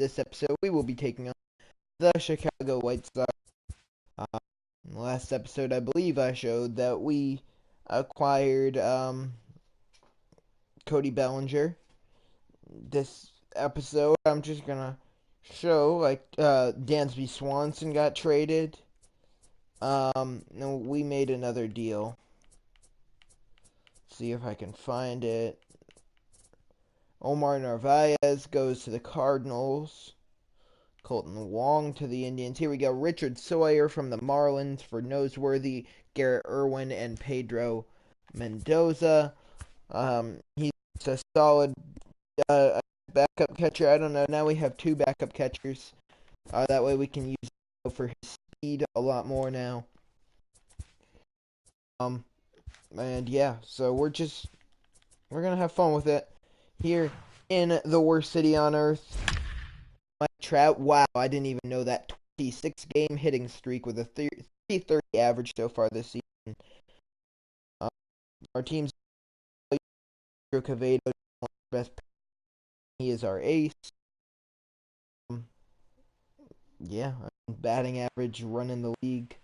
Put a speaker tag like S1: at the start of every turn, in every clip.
S1: this episode, we will be taking on the Chicago White Sox. In the last episode, I believe I showed that we acquired Cody Bellinger. This episode, I'm just gonna show Dansby Swanson got traded. No, we made another deal. See if I can find it. Omar Narvaez goes to the Cardinals. Colton Wong to the Indians. Here we go. Richard Sawyer from the Marlins for Noseworthy, Garrett Irwin, and Pedro Mendoza. He's a solid backup catcher. I don't know. Now we have two backup catchers. That way we can use him for his speed a lot more now. And yeah, so we're gonna have fun with it here in the worst city on earth. Mike Trout, wow, I didn't even know that 26-game hitting streak with a 330 average so far this season. Our team's Cavado, best. He is our ace. Yeah, batting average, running the league.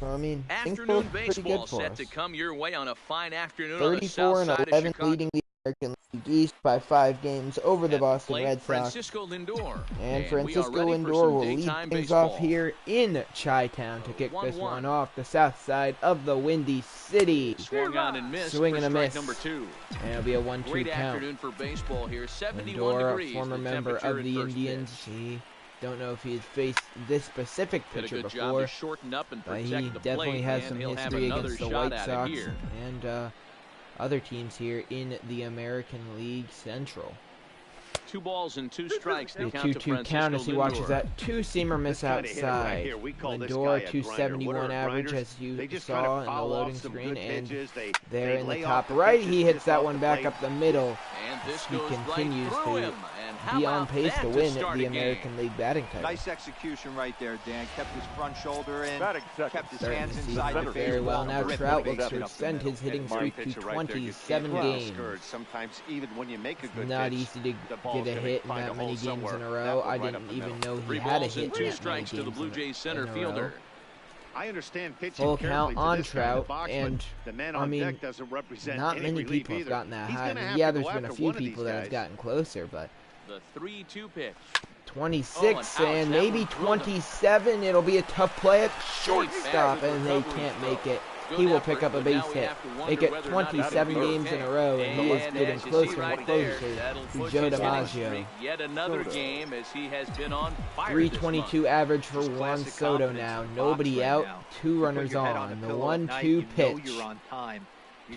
S1: So, I mean,
S2: afternoon baseball set to come your way on a fine afternoon
S1: 34
S2: on the south side
S1: and 11,
S2: of Chicago.
S1: leading the American League East by 5 games over the Boston Red Sox.
S2: Francisco Lindor.
S1: And Francisco Lindor will lead things off here in Chi-Town to kick this one off, the south side of the Windy City.
S2: Swung on and missed.
S1: Swing and a miss.
S2: Number 2.
S1: And it'll be a 1-2
S2: Great
S1: count.
S2: Afternoon for baseball here. 71
S1: Lindor,
S2: degrees.
S1: former member of the Indians. He don't know if he's faced this specific pitcher before, but he definitely has some history against the White Sox and other teams here in the American League Central.
S2: 2 balls and 2 strikes.
S1: The 2-2 count as he watches that two-seamer miss outside. Lindor, 271 average as you saw in the loading screen, and there in the top right, he hits that one back up the middle. He continues to be on pace to win the American League batting title.
S3: Nice execution right there, Dan. Kept his front shoulder in, kept his hands inside the
S1: very well. Now Trout looks to extend his hitting streak to 27 games. Not easy to get a hit in that many games in a row. I didn't even know he had a hit in that many games in a row.
S4: I understand
S1: full count on Trout, and I mean, not many people have gotten that high. I mean, yeah, there's been a few people that have gotten closer, but
S2: the 3-2 pitch.
S1: 26 and maybe 27. It'll be a tough play at shortstop, and they can't make it. He will pick up a base hit. Make it 27 games in a row, and he is getting closer and closer to Joe DiMaggio.
S2: Yet another game as he has been on fire.
S1: 322 average for Juan Soto now. Nobody out, 2 runners on. The 1-2 pitch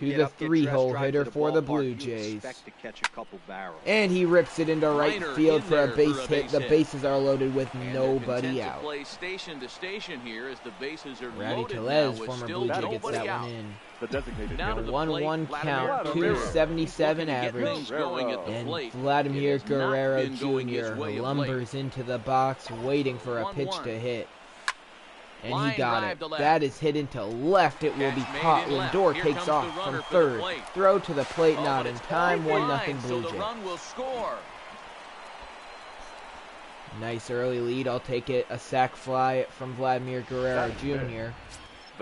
S1: to the 3-hole hitter for the Blue Jays. And he rips it into right field for a base hit. The bases are loaded with nobody out. Rowdy Tellez, former Blue Jay, gets that one in. The 1-1 count, 277 average, and Vladimir Guerrero Jr. lumbers into the box waiting for a pitch to hit. And he got it. That is hit into left. It will be caught. Lindor takes off from third. Throw to the plate, not in time. 1-0 Blue Jays. Nice early lead. I'll take it. A sac fly from Vladimir Guerrero Jr.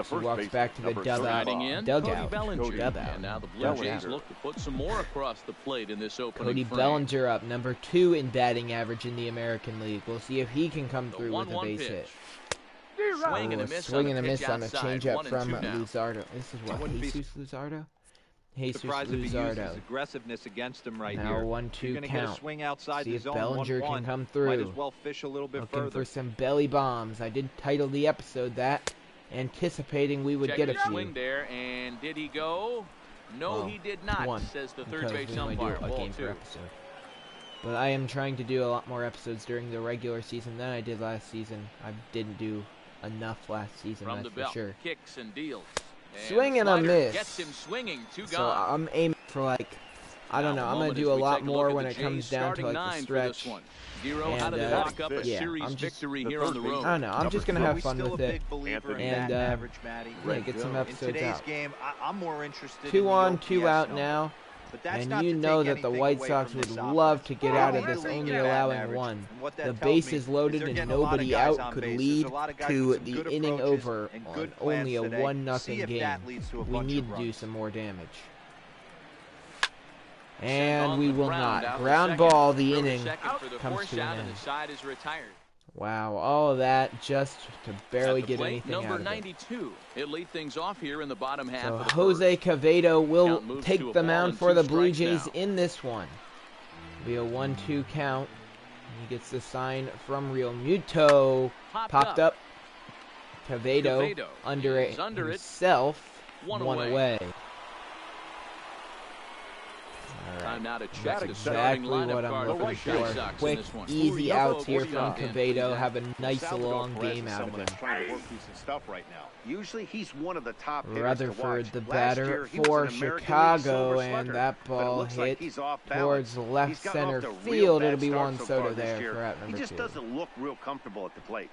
S1: He walks back to the dugout.
S2: And now the Blue Jays look to put some more across the plate in this opening
S1: Cody Bellinger up, number 2 in batting average in the American League. We'll see if he can come through with a base hit. Swing and a miss on a changeup from Luzardo. This is what, Jesus Luzardo? Jesus Luzardo.
S3: Aggressiveness against him right
S1: now
S3: here.
S1: 1-2 count.
S3: Swing outside
S1: see if
S3: zone,
S1: Bellinger
S3: 1-1.
S1: can come through.
S3: Might as well fish a little bit
S1: looking
S3: further.
S1: for some belly bombs. I did title the episode that, anticipating we would get a few.
S2: Swing there, and did he go? No, he did not. Says the third base umpire.
S1: A game per episode. But I am trying to do a lot more episodes during the regular season than I did last season. I didn't do enough last season, that's for sure.
S2: Kicks and deals.
S1: Swing and a miss.
S2: Gets him swinging. 2
S1: so I'm aiming for like, I don't know, I'm going to do a lot more when it comes down to like the stretch. And yeah, I'm just, I don't know, I'm just going to have fun with it. And yeah, get some episodes out. 2 on, 2 out now.
S3: But that's
S1: And
S3: not
S1: you
S3: to
S1: know
S3: take
S1: that the
S3: anything
S1: White
S3: away
S1: Sox
S3: from
S1: would
S3: this
S1: love
S3: offense.
S1: to get out of
S3: They
S1: this,
S3: lead
S1: only
S3: the batting
S1: allowing
S3: average.
S1: one.
S3: And what that
S1: The
S3: tells me
S1: bases
S3: is
S1: loaded
S3: they're
S1: and
S3: getting a lot of
S1: nobody
S3: guys
S1: out
S3: on
S1: could
S3: base.
S1: lead
S3: There's a lot of guys
S1: to
S3: with some
S1: the
S3: good
S1: inning
S3: approaches
S1: over
S3: and
S1: on
S3: good plans
S1: only a
S3: today.
S1: 1-0
S3: See if
S1: game.
S3: that leads to a
S1: We
S3: bunch
S1: need
S3: of
S1: to do
S3: runs.
S1: some more damage. And we will not.
S2: Out
S1: Ground
S2: second.
S1: ball, the
S2: Throw to
S1: inning
S2: second for the
S1: comes
S2: force
S1: to an
S2: out, and
S1: end.
S2: the side is retired.
S1: Wow, all of that just to barely
S2: At the
S1: get
S2: plate,
S1: anything
S2: number
S1: out of it.
S2: 92. He'll lead things off here in the bottom half
S1: So
S2: of the
S1: Jose
S2: first.
S1: Cavedo will
S2: Count moves to
S1: take
S2: a
S1: the
S2: ball
S1: mound
S2: and
S1: for
S2: 2
S1: the Blue
S2: strikes
S1: Jays
S2: now.
S1: in this one. Be a 1-2 count. He gets the sign from Real Muto. Popped up. Cavedo under it himself. One away.
S2: Time now to check
S1: That's
S2: the
S1: exactly
S2: starting
S1: what
S2: lineup
S1: I'm
S2: card
S1: looking
S2: for the White
S1: for.
S2: Sox
S1: Quick,
S2: in this one.
S1: easy outs here from
S2: Dan,
S1: Cavedo. Have a nice
S4: Salvador
S1: long
S4: Perez
S1: game
S4: is
S1: out of
S4: someone
S1: him.
S4: that's trying to work through some stuff right now. Usually he's one of the top hitters
S1: Rutherford,
S4: to
S1: the
S4: watch.
S1: batter
S4: Last year, he was
S1: for
S4: an American League
S1: Chicago,
S4: Silver
S1: and
S4: Slugger,
S1: that
S4: but it
S1: ball
S4: looks like
S1: hit
S4: he's off
S1: towards
S4: balance.
S1: left
S4: He's gotten
S1: center
S4: off to a real
S1: field.
S4: bad
S1: It'll be
S4: start
S1: Juan
S4: so
S1: Soto
S4: far this
S1: there
S4: year.
S1: for out
S4: He
S1: number
S4: just
S1: 2.
S4: doesn't look real comfortable at the plate.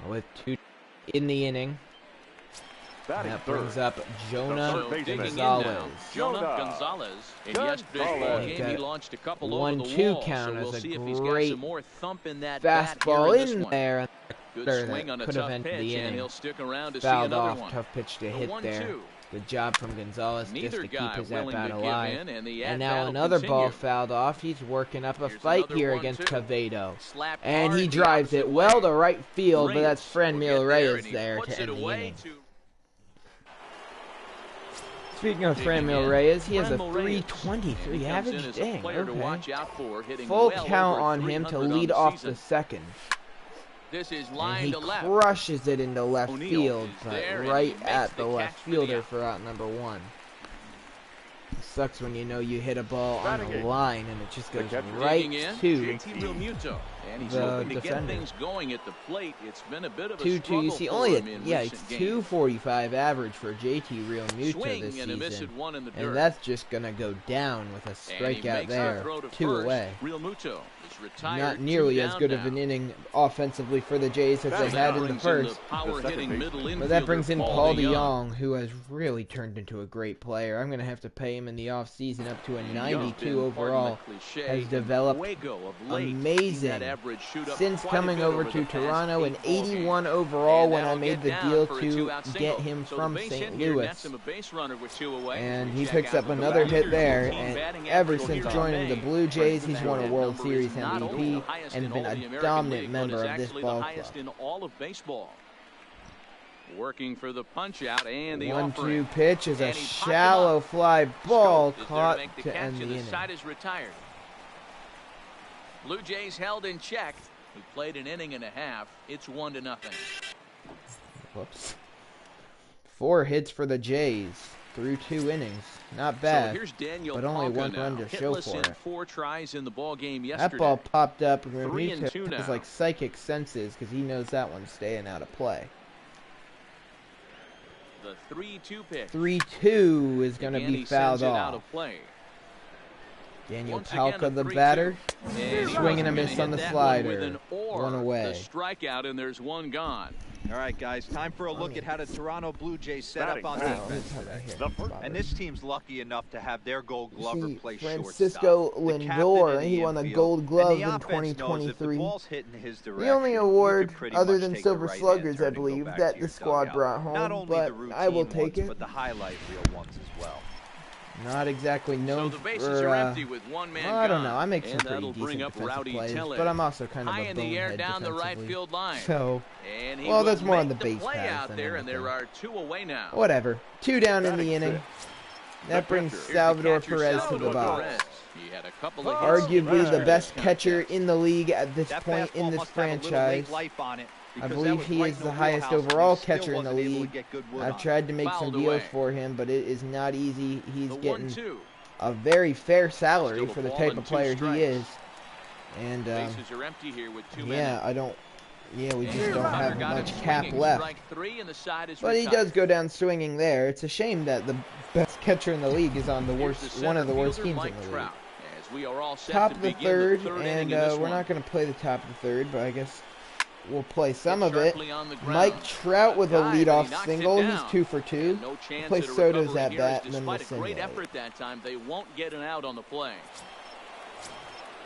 S1: With 2 in the inning. That brings up Jonah Gonzalez.
S2: Jonah Gonzalez. In yesterday's ball game, he launched a couple over the
S1: 1-2
S2: wall,
S1: count
S2: so we'll
S1: as
S2: see
S1: a
S2: if he's got
S1: great
S2: some more thump in that bat here
S1: fastball
S2: in this
S1: in
S2: one.
S1: there.
S2: Good swing on a
S1: Could have
S2: tough
S1: ended
S2: pitch,
S1: the
S2: and
S1: inning.
S2: he'll stick around to see
S1: Fouled
S2: another
S1: off,
S2: one.
S1: tough pitch to
S2: The
S1: hit
S2: 1-2.
S1: there. Good job from Gonzalez just
S2: Neither
S1: to keep
S2: guy
S1: his
S2: willing
S1: at-bat
S2: to give
S1: alive.
S2: in, and the
S1: And now
S2: at-bat will
S1: another ball
S2: continue.
S1: fouled off. He's working up a
S2: Here's
S1: fight
S2: another
S1: here
S2: 1-2.
S1: against Cavedo.
S2: Slapped
S1: And he
S2: hard the
S1: drives it
S2: opposite
S1: well
S2: way.
S1: to right field, but
S2: Reyes
S1: that's Franmil
S2: will get
S1: Reyes
S2: and he
S1: there
S2: puts
S1: to
S2: it
S1: end the
S2: away
S1: inning.
S2: to
S1: Speaking of
S2: digging
S1: Franmil
S2: in.
S1: Reyes, he has a
S2: Franmil Reyes.
S1: 323
S2: He comes in
S1: average.
S2: as a
S1: Dang,
S2: player to
S1: okay.
S2: watch out for, hitting
S1: Full
S2: well
S1: count
S2: over
S1: on him to
S2: 300
S1: lead
S2: on
S1: off
S2: season.
S1: the second.
S2: This is
S1: And
S2: line
S1: he
S2: to left.
S1: crushes it into left
S2: O'Neal
S1: field,
S2: is
S1: but
S2: there, and
S1: right
S2: he makes
S1: at the
S2: the
S1: left
S2: catch for the
S1: fielder
S2: out.
S1: for out number 1. Sucks when you know you hit a ball on the line and it just goes right to
S2: And he's
S1: the
S2: hoping to
S1: defender.
S2: get things going at the plate. It's been a bit of a
S1: 2-2.
S2: struggle
S1: You see,
S2: for
S1: only
S2: him in
S1: it's
S2: recent games.
S1: 245 average for JT Real Muto
S2: Swing
S1: this
S2: and a miss
S1: season,
S2: at one in the dirt.
S1: and that's just gonna go down with a
S2: And he
S1: strikeout
S2: makes the
S1: there.
S2: throw to
S1: 2
S2: first.
S1: away.
S2: Real Muto is retired.
S1: Not
S2: 2
S1: nearly as
S2: down
S1: good
S2: now.
S1: of an inning offensively for the Jays as they
S2: So
S1: had
S2: that
S1: in the
S2: brings
S1: first.
S2: power-hitting middle
S1: But that
S2: infielder
S1: brings in Paul
S2: DeYoung.
S1: DeYoung, who has really turned into a great player. I'm going to have to pay him in the offseason up to a 92 overall. Has developed amazing since coming over to Toronto, and 81 overall when I made the deal to get him from St. Louis. And he picks up another hit there, and ever since joining the Blue Jays, he's won a World Series MVP and been a dominant member of this ball club.
S2: in all of baseball. Working for the punch out and the
S1: 1-2
S2: offering.
S1: pitch is a
S2: And he popped him
S1: shallow
S2: up.
S1: fly ball
S2: Scope is there
S1: caught
S2: make the
S1: to
S2: catch,
S1: end the
S2: and
S1: inning.
S2: side is retired. Blue Jays held in check. We played an inning and a half. It's 1-0.
S1: Whoops. 4 hits for the Jays through 2 innings. Not bad,
S2: So here's Daniel
S1: but only
S2: Palka
S1: 1
S2: now.
S1: run to show
S2: Hitless
S1: for
S2: in
S1: it.
S2: 4 tries in the ball game yesterday.
S1: That ball popped up.
S2: 3-2
S1: It's
S2: now.
S1: like psychic senses because he knows that one's staying out of play.
S2: The 3-2 pitch.
S1: 3-2 is going to
S2: Again,
S1: be
S2: he
S1: fouled
S2: sends it out
S1: off.
S2: of play.
S1: Daniel
S2: Once again,
S1: Palka, the
S2: 3-2.
S1: batter,
S2: And he
S1: swing and a
S2: wasn't
S1: miss
S2: gonna
S1: on the
S2: hit that
S1: slider.
S2: One with an or.
S1: 1 away.
S2: The strikeout, and there's 1 gone.
S3: All right, guys, time for a look at how the Toronto Blue Jays set up on defense today. And this team's lucky enough to have their Gold Glover
S1: See,
S3: play
S1: Francisco
S3: shortstop. The captain
S1: Lindor,
S3: in
S1: he won the
S3: infield,
S1: Gold Glove
S3: and the
S1: in
S3: offense knows if the
S1: 2023.
S3: ball's hitting his direction,
S1: The only
S3: you
S1: award,
S3: can pretty
S1: other
S3: much
S1: than
S3: take
S1: Silver
S3: the right-hand
S1: Sluggers,
S3: turn
S1: I
S3: and go
S1: believe,
S3: back
S1: that
S3: to
S1: the
S3: your
S1: squad
S3: dugout.
S1: brought home,
S3: Not only
S1: but
S3: the routine
S1: I will take
S3: ones,
S1: it.
S3: but the highlight reel ones as well.
S1: Not exactly
S2: So
S1: known
S2: the bases
S1: for,
S2: are empty with 1 man
S1: well, I don't
S2: gone.
S1: know. I make some
S2: And
S1: pretty
S2: that'll
S1: decent
S2: bring up
S1: defensive
S2: Rowdy
S1: plays,
S2: Tellez.
S1: but I'm also kind of
S2: High
S1: a
S2: in the air
S1: bonehead
S2: down the right
S1: defensively.
S2: field line.
S1: So,
S2: And he
S1: well,
S2: will
S1: that's more on
S2: make
S1: the base
S2: play
S1: paths
S2: out
S1: than
S2: there, and
S1: anything.
S2: there are 2 away now.
S1: Whatever. 2 down in the inning. That brings Salvador
S2: Catcher
S1: Perez to the
S2: Salvador
S1: box.
S2: Perez. He had a couple of hits
S1: Arguably the
S2: yesterday.
S1: best catcher in the league at this
S3: That
S1: point in
S3: fastball
S1: this
S3: must have a little
S1: franchise.
S3: late life on it,
S1: I
S3: because
S1: believe
S3: that was
S1: he
S3: right
S1: is
S3: in
S1: the highest
S3: wheelhouse, and he
S1: overall
S3: still
S1: catcher in the
S3: wasn't able to
S1: league.
S3: get good wood
S1: I've
S3: on it.
S1: tried to make some
S2: Fouled
S1: deals
S2: away.
S1: for him, but it is not easy. He's
S2: The
S1: getting
S2: 1-2.
S1: a very fair salary
S2: Still a
S1: for the
S2: ball
S1: type
S2: and
S1: of
S2: 2
S1: player
S2: strikes.
S1: he is. And
S2: Bases are empty here with 2 men.
S1: yeah, we just
S2: And
S1: don't
S2: Tucker
S1: have
S2: got him
S1: much cap
S2: swinging.
S1: left.
S2: Strike 3, and the side is
S1: But he
S2: retired.
S1: does go down swinging there. It's a shame that the best catcher in the league is on the
S2: Here's
S1: worst,
S2: the
S1: one of the
S2: center
S1: worst
S2: fielder,
S1: teams
S2: Mike
S1: in the league.
S2: Trout, as we are all set
S1: Top
S2: to
S1: of the
S2: begin
S1: third,
S2: the 3rd
S1: and
S2: inning in this
S1: we're
S2: one.
S1: not going to play the top of the third, but I guess will play some of
S2: Hit
S1: it.
S2: sharply on the ground.
S1: Mike Trout with a
S2: Guy, but he
S1: leadoff
S2: knocks it
S1: single. He's
S2: down.
S1: 2 for 2.
S2: And no chance
S1: Play
S2: at a
S1: Soto's
S2: recovery
S1: at
S2: here,
S1: bat,
S2: as
S1: and then we'll
S2: despite a great
S1: simulate.
S2: effort that time, they won't get an out on the play.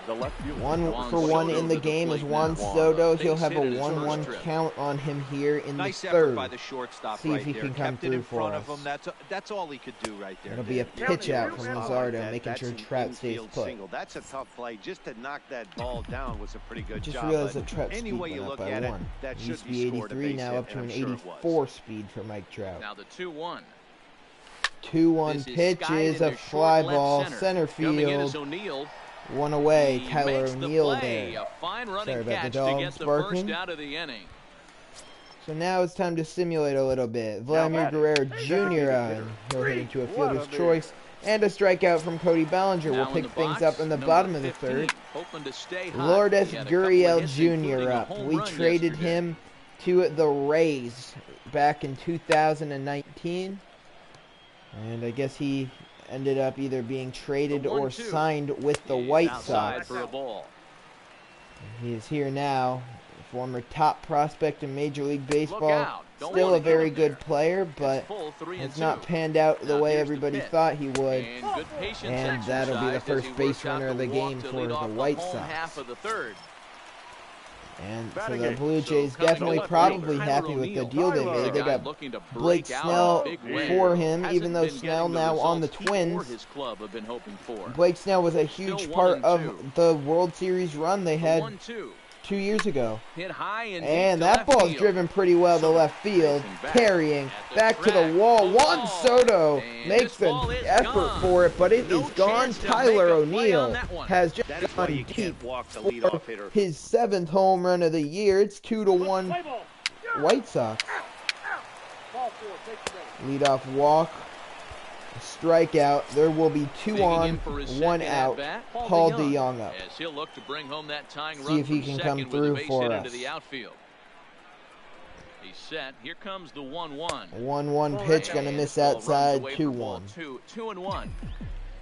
S4: The left field.
S1: 1 for 1 in the game is Juan Soto. He'll have a 1-1 count on him here in the
S3: Nice effort
S1: third.
S3: by the shortstop
S1: See if
S3: right
S1: he
S3: there.
S1: can come
S3: Kept it
S1: through
S3: in front
S1: for
S3: of him.
S1: us.
S3: That's all he could do right there.
S1: It'll be a pitch out from Luzardo, making
S4: That's
S1: sure
S4: an
S1: Trout stays
S4: infield
S1: put.
S4: single. That's a tough play. Just to knock that ball down was a pretty good
S1: Just
S4: job.
S1: realized
S4: but
S1: that Trout's
S4: any
S1: speed
S4: way
S1: went
S4: you
S1: up
S4: look
S1: by
S4: at it,
S1: 1.
S4: that
S1: It
S4: should
S1: used to
S4: be
S1: be
S4: scored a
S1: 83,
S4: base
S1: now
S4: hit,
S1: up to
S4: and
S1: an
S4: I'm sure it was.
S1: 84 speed for Mike Trout.
S2: Now the 2-1.
S1: 2-1 pitch is a fly ball, center
S2: Coming in is
S1: field.
S2: O'Neill.
S1: 1 away,
S2: He
S1: Tyler
S2: makes the
S1: O'Neill
S2: play.
S1: there.
S2: A fine running
S1: Sorry about the
S2: catch to get
S1: dogs
S2: the
S1: barking.
S2: first out of the inning.
S1: So now it's time to simulate a little bit. Vladimir Guerrero Jr. on. He'll hit into a fielder's choice. And a strikeout from Cody Bellinger. We'll
S2: Now
S1: pick
S2: in the
S1: things
S2: box,
S1: up in the
S2: number
S1: bottom of the
S2: 15,
S1: third.
S2: hoping to stay hot.
S1: Lourdes
S2: He had a couple of
S1: Gurriel
S2: hits, including
S1: Jr.
S2: a
S1: up.
S2: home
S1: We
S2: run
S1: traded
S2: yesterday.
S1: him to the Rays back in 2019. And I guess he ended up either being traded
S2: The
S1: or
S2: 1-2.
S1: signed with the
S2: He's
S1: White
S2: outside
S1: Sox.
S2: for a ball.
S1: He is here now. Former top prospect in Major League
S2: Look
S1: Baseball.
S2: out. Don't
S1: Still
S2: wanna
S1: a
S2: get
S1: very
S2: him
S1: good
S2: there.
S1: player, but
S2: It's full, 3 and
S1: has not
S2: 2.
S1: panned out the
S2: Now
S1: way
S2: here's the
S1: everybody
S2: pitch.
S1: thought he would.
S2: And good patience
S1: And that'll be the
S2: exercise as
S1: first
S2: he
S1: base
S2: works out
S1: runner of the
S2: walk
S1: game
S2: to
S1: for
S2: lead
S1: the
S2: off
S1: White
S2: home
S1: Sox.
S2: half of the third.
S1: And so
S4: Batting
S1: the
S4: it.
S1: Blue
S2: So
S1: Jays
S2: coming
S1: definitely
S2: up,
S1: probably
S2: Tyler
S1: happy with the
S2: O'Neill.
S1: deal they
S4: Tyler.
S1: made. They got
S2: Looking to
S1: Blake
S2: break out
S1: Snell
S2: in a big way.
S1: for him,
S2: Hasn't
S1: even though
S2: been
S1: Snell
S2: getting the
S1: now on the
S2: results he or
S1: Twins.
S2: his club have been hoping for.
S1: Blake Snell was a huge
S2: Still
S1: part
S2: 1
S1: of
S2: and 2.
S1: the World Series run they
S2: The
S1: had
S2: 1-2.
S1: 2 years ago.
S2: Hit high and
S1: And
S2: deep to
S1: that
S2: left
S1: ball's
S2: field.
S1: driven pretty well to left field,
S2: Racing back
S1: carrying
S2: at the
S1: back to the
S2: track.
S1: wall.
S2: The
S1: Juan
S2: wall.
S1: Soto
S2: And
S1: makes
S2: this ball
S1: an
S2: is
S1: effort
S2: gone.
S1: for it, but it
S2: No
S1: is gone.
S2: chance to
S1: Tyler
S2: make a play on
S1: O'Neill
S2: that one.
S1: has just
S4: That is why you
S1: gone
S4: can't
S1: deep
S4: walk the
S1: for
S4: leadoff hitter.
S1: his 7th home run of the year. It's 2-1 White Sox. Leadoff walk, a strikeout. There will be 2
S2: Digging
S1: on,
S2: in for his
S1: 1
S2: second
S1: out.
S2: at-bat,
S1: Paul DeYoung up.
S2: As he'll look to bring home that tying
S1: See
S2: run
S1: if he
S2: from
S1: can come
S2: second
S1: through
S2: with a base
S1: for
S2: hit
S1: us.
S2: into the outfield. He's set. Here comes the 1-1.
S1: 1-1 pitch, gonna
S2: And
S1: miss
S2: ball runs
S1: outside.
S2: away for
S1: 2-1.
S2: ball 2-1.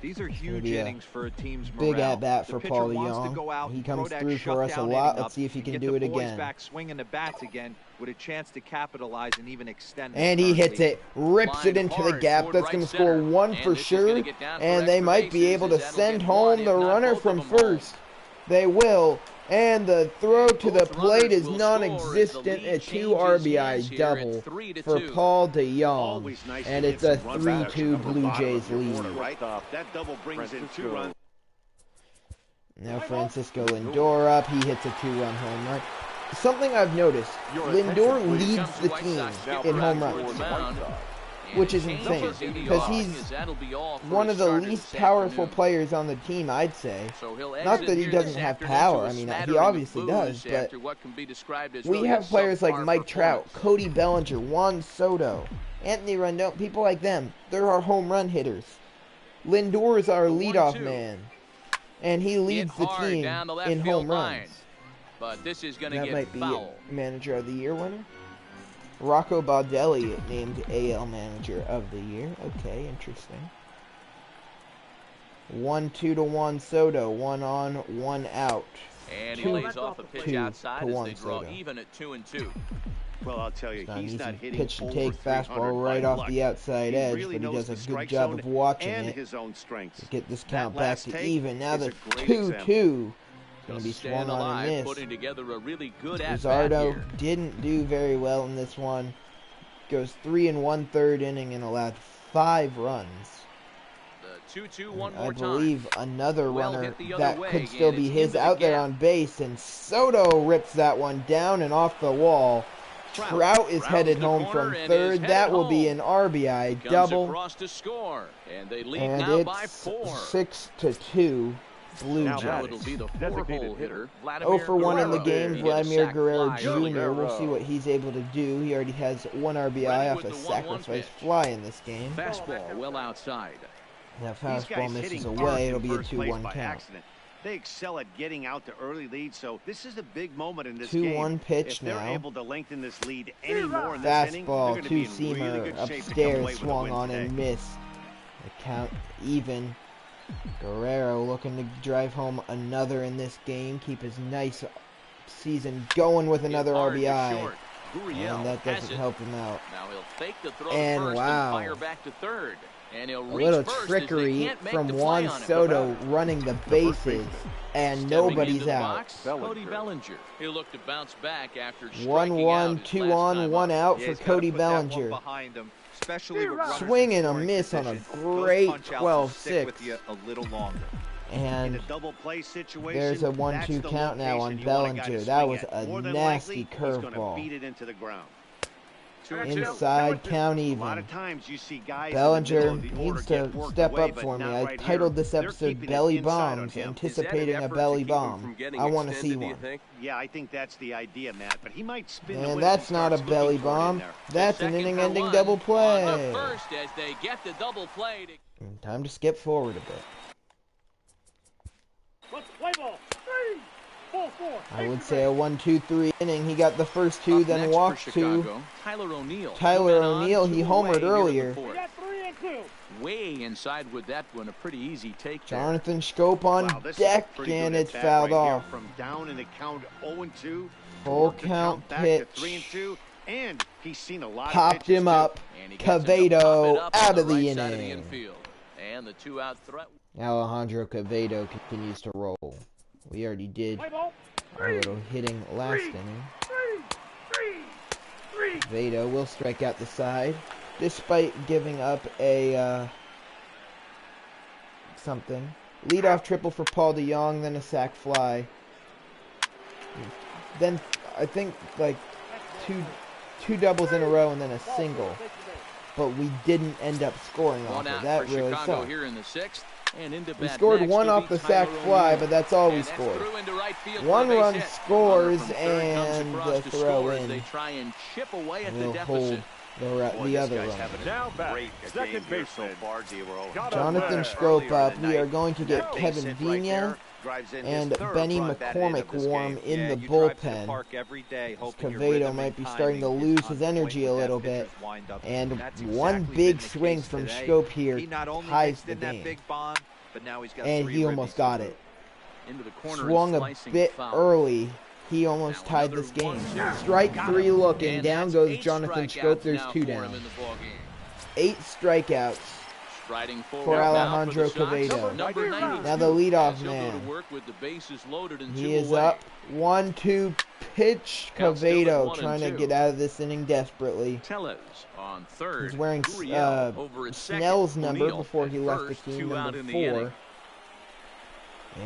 S3: These are huge
S1: be a
S3: innings for a team's
S1: big
S3: morale.
S1: at-bat
S3: The
S1: for
S3: pitcher
S1: Paul
S3: wants to
S1: DeYoung.
S3: go out
S1: He
S3: and
S1: comes
S3: throw that
S1: through for us a
S3: shutdown
S1: lot.
S3: inning
S1: Let's
S3: up
S1: see if he
S3: and
S1: can
S3: get
S1: do
S3: the
S1: it
S3: boys
S1: again.
S3: back swinging the bats again with a chance to capitalize and even extend this
S1: And he
S3: current
S1: hits
S3: lead.
S1: it, rips it
S2: Flying
S1: into the
S2: hard
S1: gap.
S2: toward
S1: That's
S2: right
S1: going to
S2: center.
S1: score 1
S2: And
S1: for
S2: this is
S1: sure.
S2: gonna get down for
S1: And they
S2: extra
S1: might be
S2: bases,
S1: able
S2: as
S1: to
S2: that'll
S1: send
S2: get
S1: home
S2: one,
S1: the
S2: if not
S1: runner
S2: both
S1: from
S2: of them home.
S1: first. They will. And the throw to the
S2: Both
S1: plate is
S2: runners will
S1: non-existent.
S2: score as the
S1: A
S2: lead
S1: 2
S2: changes
S1: RBI
S2: hands here
S1: double
S2: at 3-2.
S1: for Paul DeYoung.
S4: Always nice
S1: And
S4: to
S1: it's
S4: get
S1: a
S4: some run
S1: 3-2
S4: production from the
S1: Blue
S4: bottom
S1: Jays
S4: of your
S1: lead.
S4: order, right? That double brings in 2 runs.
S1: Now Francisco Lindor up. He hits a 2-run home run. Something I've noticed, Lindor leads the team in home runs, which is insane, because he's one of the least powerful players on the team, I'd say. Not that he doesn't have power, I mean, he obviously does, but we have players like Mike Trout, Cody Bellinger, Juan Soto, Anthony Rendon, people like them. They're our home run hitters. Lindor is our leadoff man, and he leads the team in home runs.
S2: But this is going to
S1: That
S2: get
S1: might be
S2: foul.
S1: Manager of the Year winner. Rocco Baldelli named AL Manager of the Year. Okay, interesting. 1-2 to Juan Soto. 1 on, 1 out.
S2: And he
S1: 2
S2: lays off a pitch
S1: to
S2: outside as
S1: Juan
S2: they draw
S1: Soto.
S2: even at 2-2.
S4: Well, I'll tell you,
S1: It's not an
S4: he's not
S1: easy
S4: hitting
S1: pitch to
S4: over
S1: take.
S4: 300
S1: Fastball
S4: by
S1: right off
S4: luck.
S1: the outside
S4: He
S1: edge,
S4: really
S1: but he
S4: knows
S1: does a
S4: the
S1: good
S4: strike
S1: job
S4: zone
S1: of watching
S4: and
S1: it
S4: his own strengths.
S1: to get this
S4: That
S1: count back
S4: last
S1: to
S4: take
S1: even. Now
S4: is
S1: the
S4: a great
S1: 2-2 going to be
S2: Just
S1: swung
S2: staying
S1: on
S2: alive,
S1: and
S2: putting
S1: missed.
S2: together a really good at-bat
S1: Luzardo
S2: here.
S1: didn't do very well in this one. Goes 3 1/3 inning and allowed 5 runs.
S2: The 2-2 one
S1: I
S2: more
S1: believe
S2: time.
S1: another
S2: Well
S1: runner
S2: hit the other
S1: that
S2: way
S1: could
S2: again.
S1: still be
S2: It's
S1: his
S2: into the
S1: out there
S2: gap.
S1: on base, and Soto rips that one down and off the wall. Trout is headed
S2: the
S1: home
S2: corner
S1: from
S2: and
S1: third.
S2: is
S1: That
S2: headed
S1: will be
S2: home.
S1: an RBI
S2: Comes
S1: double,
S2: across to score, and they lead
S1: and
S2: now by
S1: it's
S2: 4.
S1: 6-2 Blue
S4: Now
S1: Jays.
S2: Now it'll be the 4-hole hitter.
S1: 0 for 1 in the
S2: Guerrero.
S1: game.
S2: He hit a
S1: Vladimir
S2: sac
S1: Guerrero
S2: fly
S1: Jr.
S2: earlier.
S1: We'll see what he's able to do. He already has 1 RBI
S2: Ready
S1: off
S2: with
S1: a
S2: the 1-1
S1: sacrifice
S2: pitch.
S1: fly in this game.
S2: Fastball well outside.
S1: That
S4: These
S1: fastball
S4: guys
S1: misses
S4: hitting
S1: away.
S4: aren't
S1: It'll
S4: in
S1: be a
S4: first place
S1: 2-1
S4: by
S1: count.
S4: accident. They excel at getting out to early leads, so this is a big moment in this
S1: 2-1
S4: game.
S1: pitch
S4: if they're
S1: now.
S4: able to lengthen this lead any more in this inning, they're
S1: Fastball,
S4: going to be in
S1: two-seamer
S4: really good shape to come
S1: upstairs,
S4: away with a
S1: swung
S4: win
S1: on
S4: today.
S1: and missed. The count even. Guerrero looking to drive home another in this game. Keep his nice season going with another
S2: Hard to
S1: RBI.
S2: short. Gurriel
S1: And that
S2: has
S1: doesn't
S2: it.
S1: help him out.
S2: Now he'll fake the throw
S1: And
S2: to first
S1: wow.
S2: and fire back to third. And he'll
S1: A
S2: reach
S1: little
S2: first
S1: trickery
S2: as they
S1: from
S2: can't make the
S1: Juan
S2: play on it.
S1: Soto running the bases, and
S2: Stepping
S1: nobody's
S2: into the
S1: out.
S2: box, Cody Bellinger. He'll look to bounce back after
S1: 1-1,
S2: striking
S1: 2
S2: out his last
S1: on,
S2: time
S1: 1
S2: up.
S1: out
S3: Yeah,
S1: for
S3: he's gotta
S1: Cody
S3: put that one
S1: Bellinger.
S3: behind him, especially with runners in
S1: Swing and a
S3: scoring
S1: miss on a
S3: position.
S1: great
S3: Those punch-outs will stick
S1: 12-6.
S3: with you a little longer.
S4: In
S1: And
S4: a double play situation,
S1: there's a
S4: that's
S1: 1-2
S4: the
S1: count now on
S4: location you want a guy to
S1: Bellinger. That
S4: swing
S1: was
S4: at.
S1: a
S4: More than
S1: nasty
S4: likely, he's gonna
S1: curveball.
S4: beat it into the ground.
S1: Inside, count
S4: A lot
S1: even.
S4: of times you see guys
S1: Bellinger
S4: in the middle of the order
S1: needs
S4: get
S1: to
S4: worked
S1: step
S4: away,
S1: up
S4: but
S1: for me.
S4: not
S1: I
S4: right
S1: titled
S4: here.
S1: this
S4: They're
S1: episode
S4: keeping it
S1: Belly
S4: inside on
S1: Bombs,
S4: him.
S1: anticipating a belly bomb. I want to see one.
S4: Yeah, I think that's the idea, Matt. But he might spin the
S1: And
S4: win
S1: that's
S4: if he
S1: not a
S4: starts
S1: belly
S4: looking for it in
S1: bomb.
S4: there.
S1: That's an
S2: Second for
S1: inning-ending
S2: one.
S1: double
S2: On the
S1: play.
S2: first as they get the double play to
S1: Time to skip forward a bit.
S5: Let's play ball. 3, 4, 4.
S1: I would say a 1-2-3 inning. He got the first two,
S2: Up
S1: then
S2: next
S1: walked
S2: for
S1: two.
S2: Chicago, Tyler O'Neill.
S1: Tyler
S2: He went on
S1: O'Neill, he
S2: two
S1: homered
S2: away here in the
S1: earlier.
S2: fourth.
S5: We got 3 and 2.
S2: Way inside with that one, a pretty easy take there.
S1: Jonathan Schoop on
S4: Wow, this is a
S1: deck,
S4: pretty
S1: and
S4: good
S1: it's
S4: at-bat
S1: fouled
S4: right here.
S1: off.
S4: From down in the count 0-2,
S1: Full
S4: worked the
S1: count
S4: back
S1: pitch.
S4: to 3-2, and he's seen a lot of
S1: Popped
S4: pitches
S1: him
S4: too.
S1: up.
S2: And he gets him to pop it
S1: Cavedo
S2: up on
S1: out
S2: the
S1: of the
S2: right side of the
S1: inning.
S2: infield. And the 2-out threat.
S1: Alejandro Cavedo continues to roll. We already did
S5: Play ball.
S1: a little hitting last inning.
S5: 3.
S1: Cavedo will strike out the side, despite giving up a something. Leadoff triple for Paul DeJong, then a sac fly. Then I think like two doubles in a row and then a single. But we didn't end up scoring off
S2: One
S1: it.
S2: out
S1: That
S2: for
S1: really
S2: Chicago
S1: sucked.
S2: here in the sixth. And into
S1: We
S2: bat
S1: scored
S2: next
S1: one
S2: will
S1: off
S2: be
S1: the sac
S2: Tyler
S1: fly,
S2: O'Neill.
S1: but that's all we
S2: And that's
S1: scored.
S2: through into right field for
S1: One
S2: a base
S1: run
S2: hit.
S1: scores
S2: Runner from third comes
S1: and
S2: across
S1: the
S2: to
S1: throw
S2: score as
S1: in.
S2: They try and chip away at the
S1: We'll
S2: deficit.
S1: hold
S4: Boy,
S1: the
S4: this
S1: other
S4: guy's
S1: run.
S4: having a
S6: Now back,
S4: great
S6: second
S4: game here so
S6: baseman.
S4: far, D-Roll.
S1: Jonathan
S6: Earlier
S1: Schoop up.
S4: in the
S1: We are
S4: night,
S1: going to get
S4: that base
S1: Kevin
S4: hit right there
S1: Vina
S4: drives in
S1: and
S4: his third
S1: Benny
S4: run batted in
S1: McCormick
S4: of this
S1: warm
S4: game.
S1: in
S3: Yeah,
S1: the
S3: you drive to the
S1: bullpen.
S3: park every day hoping your
S1: Cavedo
S3: rhythm
S1: might
S3: and
S1: be starting to
S3: timing is
S1: lose
S3: on
S1: his
S3: point
S1: energy
S3: with
S1: a
S3: that
S1: little
S3: pitcher's
S1: bit.
S3: windup.
S1: And
S3: That's
S1: one
S3: exactly
S1: big
S3: been the
S1: swing
S3: case
S1: from
S3: today.
S1: Schoop here
S3: He not only
S1: ties
S3: mixed
S1: the
S3: in that
S1: game.
S3: big bomb, but now he's got
S1: And
S3: 3
S1: he almost
S3: ribbies
S1: got
S3: to
S1: it.
S3: boot.
S2: Into the corner
S1: Swung
S2: and
S1: a
S2: slicing
S1: bit
S2: foul.
S1: early. He almost
S2: Now
S1: tied
S2: another
S1: this game.
S2: 1-2.
S1: Strike three looking.
S2: And
S1: Down
S2: that's
S1: goes
S2: 8
S1: Jonathan
S2: strikeouts
S1: Schoop. There's
S2: now
S1: 2
S2: for him
S1: down.
S2: in the ballgame.
S1: 8 strikeouts.
S2: Striding forward
S1: For
S2: now
S1: Alejandro
S2: for the Sox,
S1: Cavedo.
S2: number 92,
S1: Now the leadoff
S2: as he'll go
S1: man.
S2: to work with the bases loaded and
S1: He
S2: 2
S1: is
S2: away.
S1: up. 1-2 pitch.
S2: Count still at
S1: Cavedo
S2: 1
S1: trying to
S2: and 2.
S1: get out of this inning desperately.
S2: Tellez on third.
S1: He's wearing
S2: Gurriel over at second.
S1: Snell's number
S2: O'Neill
S1: before
S2: at
S1: he left the
S2: first,
S1: team,
S2: 2 out
S1: number
S2: in the
S1: 4.
S2: inning.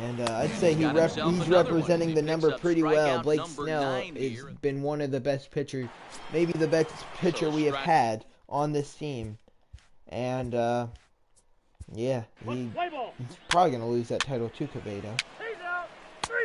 S1: And I'd say
S2: Got himself
S1: he's
S2: another one.
S1: representing
S2: He
S1: the
S2: picks
S1: number
S2: up
S1: pretty well.
S2: strikeout
S1: Blake
S2: number
S1: Snell
S2: 9
S1: has
S2: here.
S1: been one of the best pitchers, maybe the best pitcher we have had on this team. And yeah,
S5: Let's play ball.
S1: he's probably going to lose that title to Cavedo.
S5: He's out. 3.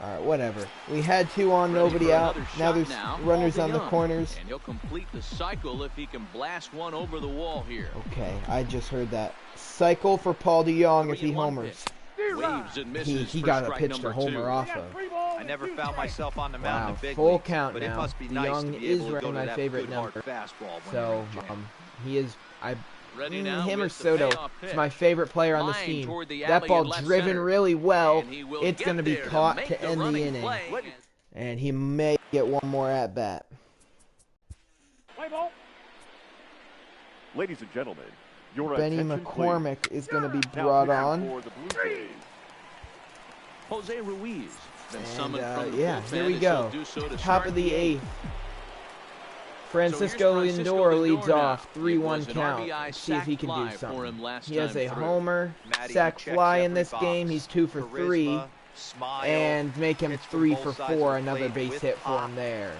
S1: Alright, whatever. We had 2 on,
S2: Ready
S1: nobody
S2: for
S1: out.
S2: another
S1: Now
S2: shot
S1: there's
S2: now.
S1: runners
S2: Ball
S1: on the
S2: DeJong.
S1: corners.
S2: And he'll complete the cycle if he can blast one over the wall here.
S1: Okay, I just heard that. Cycle for Paul DeJong if he
S2: 3-1
S1: homers.
S2: pitch. Waves and misses
S1: He
S2: for
S1: got a
S2: strike
S1: pitch to
S2: number
S1: homer
S2: 2.
S1: off
S5: We got
S1: of.
S5: 3 balls
S3: I
S5: and
S3: never
S5: 2
S3: found
S5: strikes.
S3: myself on the mound
S1: Wow,
S3: in big
S1: full
S3: leagues,
S1: count
S3: but
S1: now.
S3: it must be
S1: De
S3: nice
S1: Jong
S3: to be
S1: is
S3: able to
S1: running
S3: go
S1: my
S3: to that
S1: favorite
S3: good hard
S1: number.
S3: fastball when
S1: So,
S3: you're in jam.
S1: he is,
S2: Ready now
S1: him or
S2: with the
S1: Soto
S2: payoff
S1: is
S2: pitch.
S1: my favorite player on this
S2: Line
S1: team.
S2: toward the
S1: That
S2: alley
S1: ball
S2: in left
S1: driven
S2: center.
S1: really well.
S2: And he will
S1: It's
S2: get
S1: going to be
S2: there
S1: caught
S2: make
S1: to end the
S2: running
S1: inning.
S2: play.
S1: And he may get one more at bat.
S5: Play ball.
S6: Ladies and gentlemen, your
S1: Benny
S6: attention,
S1: McCormick
S6: please.
S1: is going to be
S6: Now
S1: brought
S6: pitching
S1: on.
S6: for the Blue Jays.
S2: Jose Ruiz been
S1: And
S2: summoned from the
S1: yeah,
S2: bullpen
S1: here we
S2: as he'll
S1: go.
S2: do so to
S1: Top
S2: start
S1: of the 8th.
S2: Francisco
S1: Francisco Lindor leads
S2: now.
S1: off.
S2: It
S1: 3-1
S2: was an
S1: count.
S2: RBI
S1: See if he
S2: sac
S1: can
S2: fly
S1: do
S2: for him
S1: something.
S2: last
S1: He has
S2: time
S1: a
S2: through.
S1: homer,
S3: Matty
S1: sac
S3: checks
S1: fly in
S3: every
S1: this
S3: box.
S1: game. He's 2 for 3.
S3: Charisma, smile,
S1: And make him
S3: hits from
S1: 3
S3: both
S1: for
S3: sides of
S1: 4.
S3: the
S1: Another
S3: plate
S1: base
S3: with
S1: hit for
S3: pop.
S1: him there.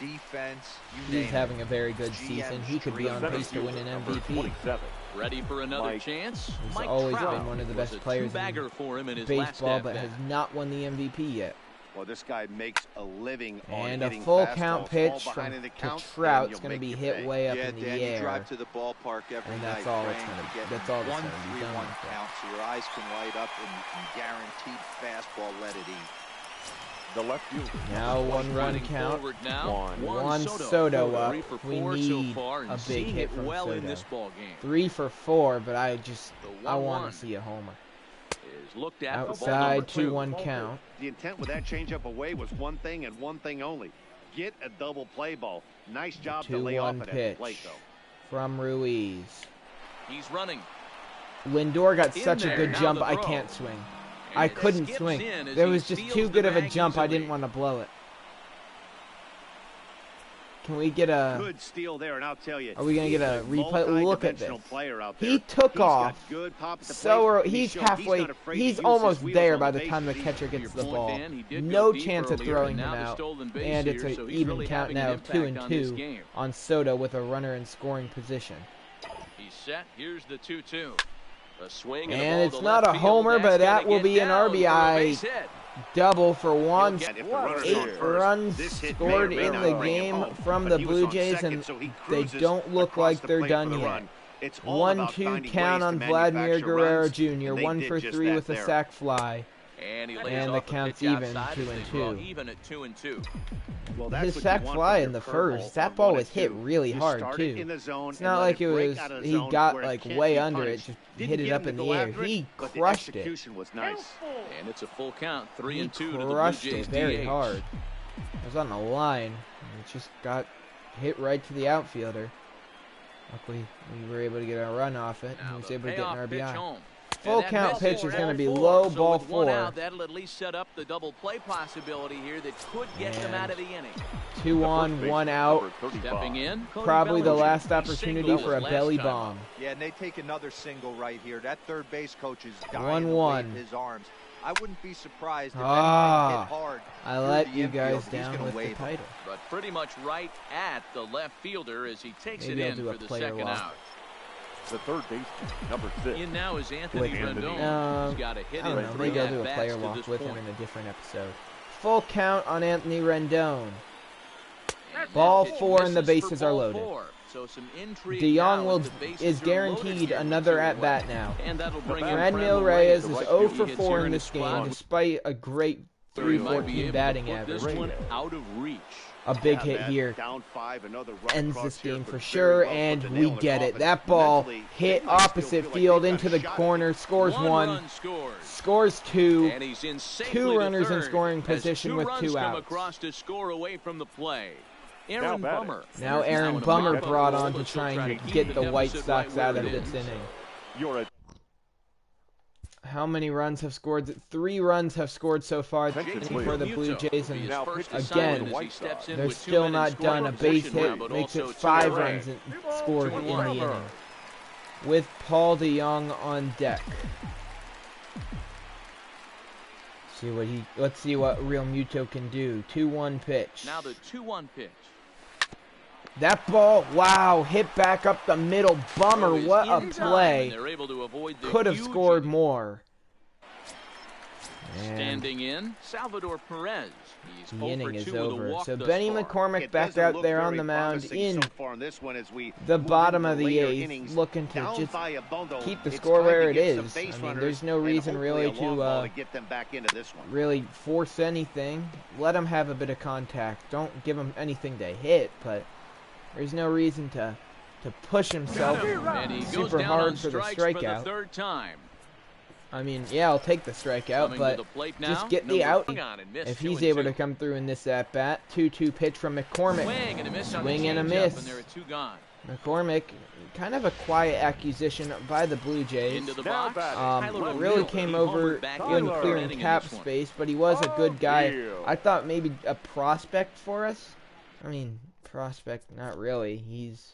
S3: defense, you
S1: He's
S3: name
S1: having
S3: it.
S1: a very good
S3: GM's
S1: season. He could be on
S6: Center
S1: pace to win
S6: fielder,
S1: an
S6: number
S1: MVP.
S6: 27.
S2: Ready for another
S6: Mike.
S2: chance?
S1: He's
S2: Mike
S1: always
S2: Trout
S1: been one of the
S2: was
S1: best
S2: a
S1: players
S2: two-bagger
S1: in
S2: for him in his
S1: baseball,
S2: last
S1: but
S2: at-bat.
S1: has not won the MVP yet.
S4: Well, this guy makes a living on
S1: And a
S4: hitting
S1: full
S4: fastballs.
S1: count
S4: Fall
S1: pitch
S4: behind in
S1: to
S4: the count,
S1: Trout.
S4: and
S1: It's
S4: you'll
S1: going to
S4: make
S1: be
S4: your
S1: hit
S4: pay.
S1: way up
S3: Yeah,
S1: in the
S3: Dan, you
S1: air.
S3: drive to the ballpark every
S1: And
S3: night
S1: that's all it's
S3: praying
S1: gonna
S3: to
S1: be-
S3: get
S1: that's all that's
S3: one
S1: gonna be done
S3: 3-1
S1: with that.
S3: count so your eyes can light up and you can guaranteed fastball let it eat.
S6: The left fielder.
S1: Now 1-1
S2: Running
S1: count.
S2: forward now.
S1: Juan
S2: Soto.
S1: Soto up.
S2: 3 for
S1: We
S2: 4
S1: need
S2: so far and
S1: a big
S2: seeing
S1: hit
S2: it
S1: from
S2: well in
S1: Soto.
S2: this ball game.
S1: 3 for 4, but I
S2: The
S1: want
S2: 1-1.
S1: to see a homer.
S2: is looked at for ball
S1: Outside,
S2: number 2.
S1: 2-1 count.
S4: The intent with that changeup away was one thing and one thing only. Get a double play ball. Nice job to lay off
S1: 2-1
S4: it at
S1: pitch
S4: the plate, though.
S1: from Ruiz.
S2: He's running.
S1: Lindor got
S2: In
S1: such a
S2: there,
S1: good
S2: now
S1: jump,
S2: the
S1: I
S2: throw.
S1: can't swing.
S2: And
S1: I
S2: it
S1: couldn't
S2: skips
S1: swing.
S2: in as
S1: There
S2: he
S1: was just
S2: steals
S1: too
S2: the
S1: good of a
S2: bag
S1: jump, I
S2: easily.
S1: didn't want to blow it. Can we get a...
S4: Good steal there, and I'll tell you.
S1: Are we going to get a replay? Look at this.
S4: Player out there.
S1: He took
S4: He's got
S1: off
S4: good pop at the
S1: so
S4: plate,
S1: early.
S4: and
S1: He's
S4: showed he's
S1: halfway.
S4: not afraid to
S1: He's
S4: use his
S1: almost
S4: wheels
S1: there
S4: on
S1: by
S4: the
S1: the time the
S4: base.
S1: catcher
S2: To
S1: gets
S2: your
S1: the
S2: point,
S1: ball.
S2: Dan, he did
S1: No
S2: go deep
S1: chance of
S2: earlier,
S1: throwing
S2: and
S1: him
S2: now the
S1: out.
S2: stolen base
S1: And it's
S2: here,
S1: an
S2: so he's
S1: even
S2: really
S1: count
S2: having an
S1: now of
S2: impact on this
S1: 2-2
S2: game.
S1: on Soto with a runner in scoring position.
S2: He's set. Here's the 2-2. A swing
S1: And
S2: a
S1: it's
S2: ball to
S1: not
S2: left
S1: a
S2: field.
S1: homer,
S2: That's
S1: but
S2: gonna
S1: that will
S2: get
S1: be an
S2: down for a
S1: RBI
S2: base hit.
S1: double for one.
S4: And if the runner's on
S1: 8
S4: first,
S1: runs
S4: this hit
S1: scored
S4: may or may
S1: in
S4: not
S1: the
S4: bring him
S1: game
S4: home,
S1: from
S4: but
S1: the
S4: he was
S1: Blue
S4: on
S1: Jays,
S4: second,
S1: and
S4: so he
S1: they
S4: cruises
S1: don't look
S4: across
S1: like
S4: the
S1: they're
S4: plate for
S1: done
S4: the
S1: yet.
S4: run. It's all about
S1: 1-2
S4: finding
S1: count
S4: ways
S1: on
S4: to
S1: Vladimir
S4: manufacture
S1: Guerrero
S4: runs,
S1: Jr.
S4: and they
S1: 1
S4: did
S1: for
S4: just
S1: 3
S4: that
S1: with a
S4: there.
S1: sac fly.
S2: And he lays
S1: And
S2: off
S1: the count's
S2: pitch
S1: even,
S2: outside as they
S1: 2-2.
S2: draw even at 2-2.
S4: Well, that's
S1: His
S4: what
S1: sac
S4: you want
S1: fly
S4: from
S1: in
S4: your
S1: the
S4: curveball
S1: first. That
S4: on
S1: ball
S4: 1
S1: was
S4: and
S1: hit
S4: 2.
S1: really
S4: You
S1: hard
S4: start
S1: too.
S4: it in the zone
S1: It's
S4: and
S1: not
S4: let
S1: like
S4: it
S1: it
S4: break
S1: was
S4: out of
S1: he
S4: zone
S1: got
S4: where it
S1: like
S4: can't
S1: way
S4: be
S1: under it,
S4: punished.
S1: just
S4: Didn't
S1: hit it
S4: get
S1: up
S4: him
S1: in
S4: to
S1: the
S4: go
S1: air.
S4: after it,
S1: He
S4: but the
S1: crushed it.
S4: execution was nice.
S2: And it's a full count, 3-2
S1: He
S2: to the Blue
S1: crushed
S2: Jays
S1: it very
S2: DH.
S1: hard. It was on the line. It just got hit right to the outfielder. Luckily, we were able to get a run off it.
S2: Now
S1: He was
S2: the
S1: able to get
S2: payoff
S1: an
S2: pitch
S1: RBI.
S2: home.
S1: Full
S2: And that
S1: count
S2: misses
S1: pitch is
S2: for
S1: going to be
S2: ball
S1: low,
S2: four. So
S1: ball
S2: with one
S1: 4.
S2: out, that'll at least set up the double play possibility here that could get them out of the inning.
S1: 2 on, 1 out.
S2: Stepping in, Cody
S1: Probably the
S2: Bellinger.
S1: last
S2: He
S1: opportunity
S2: singled
S1: for a
S2: his
S1: belly
S2: last time
S1: bomb.
S3: Yeah, and they take another single right here. That third base coach is dying
S1: 1-1.
S3: to wave his arms. I wouldn't be surprised if
S1: Ah,
S3: anything hit hard.
S1: I
S3: through
S1: let
S3: the
S1: you
S3: infield.
S1: guys
S3: He's
S1: down
S3: gonna
S1: with the
S3: wave him.
S1: title.
S2: But pretty much right at the left fielder as he takes
S1: Maybe
S2: it
S1: I'll
S2: in
S1: do a
S2: for the
S1: player
S2: second
S1: walk.
S2: out.
S6: The third baseman, number 6.
S2: In now is Anthony
S1: With
S2: Rendon. He's got a hit
S1: I don't
S2: in
S1: know,
S2: 3
S1: maybe I'll do a
S2: at-bats
S1: player
S2: to
S1: walk
S2: this
S1: with
S2: point.
S1: him in a different episode. Full count on Anthony Rendon.
S2: And
S1: Ball
S2: that pitch
S1: 4 and the
S2: misses for
S1: bases are
S2: ball
S1: loaded.
S2: 4. So some intrigue
S1: DeYoung
S2: now
S1: will
S2: as the bases
S1: is
S2: are
S1: guaranteed
S2: loaded here with
S1: another
S2: 2
S1: at bat
S2: away.
S1: now.
S2: And that'll bring in
S1: Franmil
S2: Franmil
S1: Reyes
S2: the
S1: is
S2: right
S1: 0
S2: field.
S1: for
S2: He hits
S1: 4
S2: here
S1: in
S2: in
S1: this
S2: his
S1: game,
S2: spot.
S1: despite a great
S2: So he might be
S1: 314
S2: able
S1: batting
S2: to put
S1: average.
S2: this one out of reach.
S1: A big
S4: Yeah,
S1: hit
S4: man.
S1: here
S4: Down 5, another run
S1: ends
S4: across
S1: this
S4: here
S1: game
S4: could
S1: for
S4: very
S1: sure,
S4: well put
S1: and
S4: the
S1: we
S4: nail in the
S1: get it.
S4: coffin.
S1: That ball
S4: Mentally,
S1: hit
S4: they might still
S1: opposite
S4: feel like
S1: field
S4: they've
S1: into
S4: got
S1: the
S4: a shot.
S1: corner, scores 1,
S2: run scores.
S1: scores 2.
S2: And he's in safely
S1: 2
S2: to
S1: runners in
S2: third
S1: scoring
S2: as
S1: position
S2: 2
S1: with
S2: runs
S1: 2
S2: come
S1: outs.
S2: across to score away from the play.
S6: Now
S2: Aaron
S6: batting.
S2: Bummer.
S1: Now
S2: There's
S1: Aaron
S2: in a
S1: Bummer
S2: mop-up
S1: brought
S2: role
S1: on to
S2: as he'll
S1: try and
S2: keep
S1: get the White
S2: deficit
S1: Sox
S2: right
S1: out
S2: where
S1: of
S2: it
S1: this
S2: is.
S1: inning.
S6: You're a
S1: How many runs have scored? 3 runs have scored so far
S6: Attention,
S1: for the Blue
S2: Muto
S1: Jays,
S2: will be
S1: and
S2: his first
S6: Again,
S2: assignment as he
S6: White
S2: steps
S6: Sox.
S2: in
S1: they're
S2: with 2
S1: still
S2: men in
S1: not
S2: scoring
S1: done. A base
S2: position now,
S1: hit
S2: but
S1: makes it
S2: also
S1: 5
S2: 2
S1: runs scored in the
S2: 2-1.
S1: inning. With Paul DeYoung on deck. Let's see what Real Muto can do. 2-1 pitch.
S2: Now the 2-1 pitch.
S1: That ball, wow, hit back up the middle. Bummer,
S2: Throw is
S1: what a
S2: in time,
S1: play.
S2: and they're able to avoid the
S1: Could have
S2: huge
S1: scored
S2: inning.
S1: more. And
S2: Standing in, Salvador Perez. He's
S1: the
S2: 0 for
S1: inning is
S2: 2 with a
S1: over.
S2: walk
S1: So
S2: thus
S1: Benny
S2: far.
S1: McCormick
S4: It
S1: back
S4: doesn't
S1: out
S4: look
S1: there on
S4: very
S1: the mound
S4: promising
S1: in
S4: so far in this one as we
S1: the
S4: move
S1: bottom
S4: into
S1: of the
S4: later
S1: 8th,
S4: innings.
S1: looking to
S4: Down
S1: just
S4: by a bundle.
S1: keep the
S4: It's
S1: score
S4: time
S1: where
S4: to
S1: it
S4: get some
S1: is.
S4: base
S1: I mean,
S4: runners
S1: there's no
S4: and
S1: reason
S4: hopefully
S1: really
S4: a long ball
S1: to
S4: to get them back into this one.
S1: really force anything. Let them have a bit of contact. Don't give them anything to hit, but there's no reason to push himself
S2: And he goes
S1: super
S2: down
S1: hard
S2: on
S1: for the
S2: strikes for the
S1: strikeout.
S2: 3rd time.
S1: I mean, yeah, I'll take the strikeout,
S2: Coming
S1: but
S2: to the plate now,
S1: just get the
S2: number
S1: out.
S2: hung on and missed,
S1: If
S2: 2
S1: he's
S2: and
S1: able
S2: 2.
S1: to come through in this at-bat, 2-2 pitch from McCormick.
S2: Swing and a miss on
S1: Swing
S2: the
S1: and a
S2: changeup,
S1: miss.
S2: and there are 2 gone.
S1: McCormick, kind of a quiet acquisition by the Blue Jays.
S2: Into the
S6: Now
S2: box.
S6: batting.
S2: Tyler
S1: Really
S2: O'Neill.
S1: came
S2: He
S1: over
S2: homered back
S1: in
S2: in the third
S1: clearing
S2: inning in
S1: cap
S2: this one.
S1: space, but he was a good guy.
S6: O'Neill.
S1: I thought maybe a prospect for us. I mean, prospect, not really. He's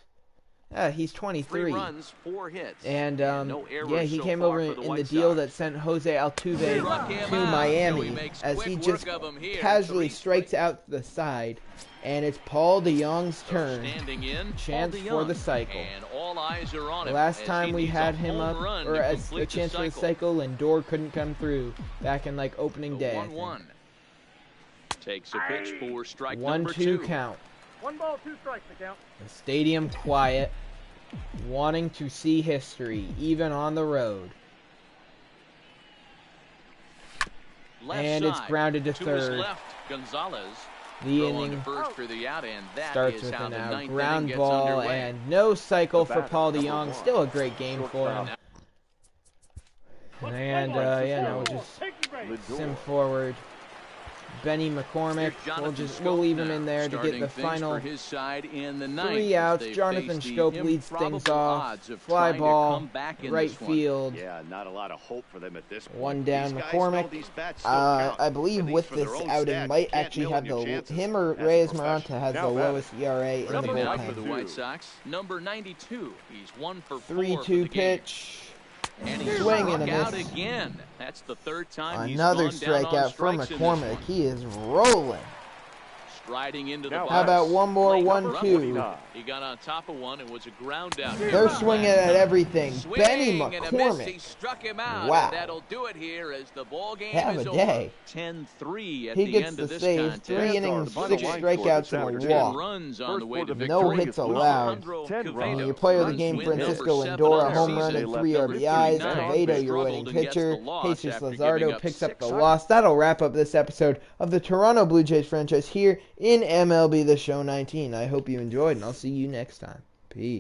S2: 3
S1: 23.
S2: runs, 4 hits.
S1: And
S2: no errors
S1: yeah, he
S2: so
S1: came
S2: far
S1: over
S2: for the
S1: in
S2: White
S1: the deal
S2: Sox.
S1: that sent Jose Altuve
S2: Struck him
S1: to
S2: out, so
S1: Miami,
S2: he makes
S1: as
S2: quick
S1: he
S2: work
S1: just
S2: of him here.
S1: casually
S2: 3
S1: strikes out the side, and it's Paul DeYoung's turn.
S2: Standing in,
S1: Chance
S2: Paul
S1: for the
S2: DeYoung.
S1: cycle.
S2: And all eyes are on him.
S1: Last
S2: as
S1: time
S2: he
S1: we
S2: needs
S1: had
S2: a
S1: him
S2: home
S1: up,
S2: run
S1: or
S2: to
S1: as a
S2: complete the
S1: chance for the cycle, Lindor couldn't come through back in like opening
S2: The
S1: day. I think.
S2: 1-1. Takes a pitch for strike
S1: 1-2
S2: number 2.
S1: count.
S5: 1 ball, 2 strikes, the count.
S1: The stadium quiet, wanting to see history, even on the road.
S2: Left
S1: And it's
S2: side.
S1: grounded to
S2: To his
S1: third.
S2: left, Gonzalez.
S1: The
S2: Throw on to
S1: inning
S2: first for the out, and that
S1: starts
S2: is
S1: with
S2: how
S1: an
S2: the
S1: out.
S2: 9th
S1: Ground
S2: inning gets
S1: ball
S2: underway.
S1: and no cycle
S6: The
S1: for
S6: batter,
S1: Paul
S6: number
S1: DeYoung.
S6: 1.
S1: Still a great game for him. And yeah, now we'll just sim forward. Benny McCormick, we'll leave him in there to get the final
S2: his side in the
S1: 3 outs. Jonathan Schoop leads things off. Fly ball, right field.
S4: Yeah, not a lot of hope for them at this point.
S1: 1 down. McCormick. I believe with this outing might actually have him or Reyes Maranta has the lowest ERA in the bullpen.
S2: For the White Sox, number 92. He's 1 for 4.
S1: 3-2 pitch.
S2: And he's swinging out again. That's the 3rd time
S1: another
S2: he's gone down on
S1: strikeout for McCormick. He is rolling.
S2: Striding into the box.
S1: How about one more 1-2?
S2: He got on top of one. It was a ground out.
S1: They're swinging at everything. Benny McCormick.
S2: He struck him out.
S1: Wow.
S2: And that'll do it here as the ball game
S1: Have
S2: is
S1: a day.
S2: over. 10-3 at
S1: He
S2: the
S1: gets
S2: end
S1: the
S2: of this
S1: save.
S2: contest.
S1: 3 innings, 6 strikeouts, and a walk.
S2: Runs on the way to
S1: No
S2: victory.
S1: hits allowed. Your player of the game, Francisco Lindor, a home run and 3 RBIs. Quevedo, your winning pitcher. Jesus Luzardo picks up the loss. That'll wrap up this episode of the Toronto Blue Jays franchise here in MLB The Show 19. I hope you enjoyed, and I'll see you next time. Peace.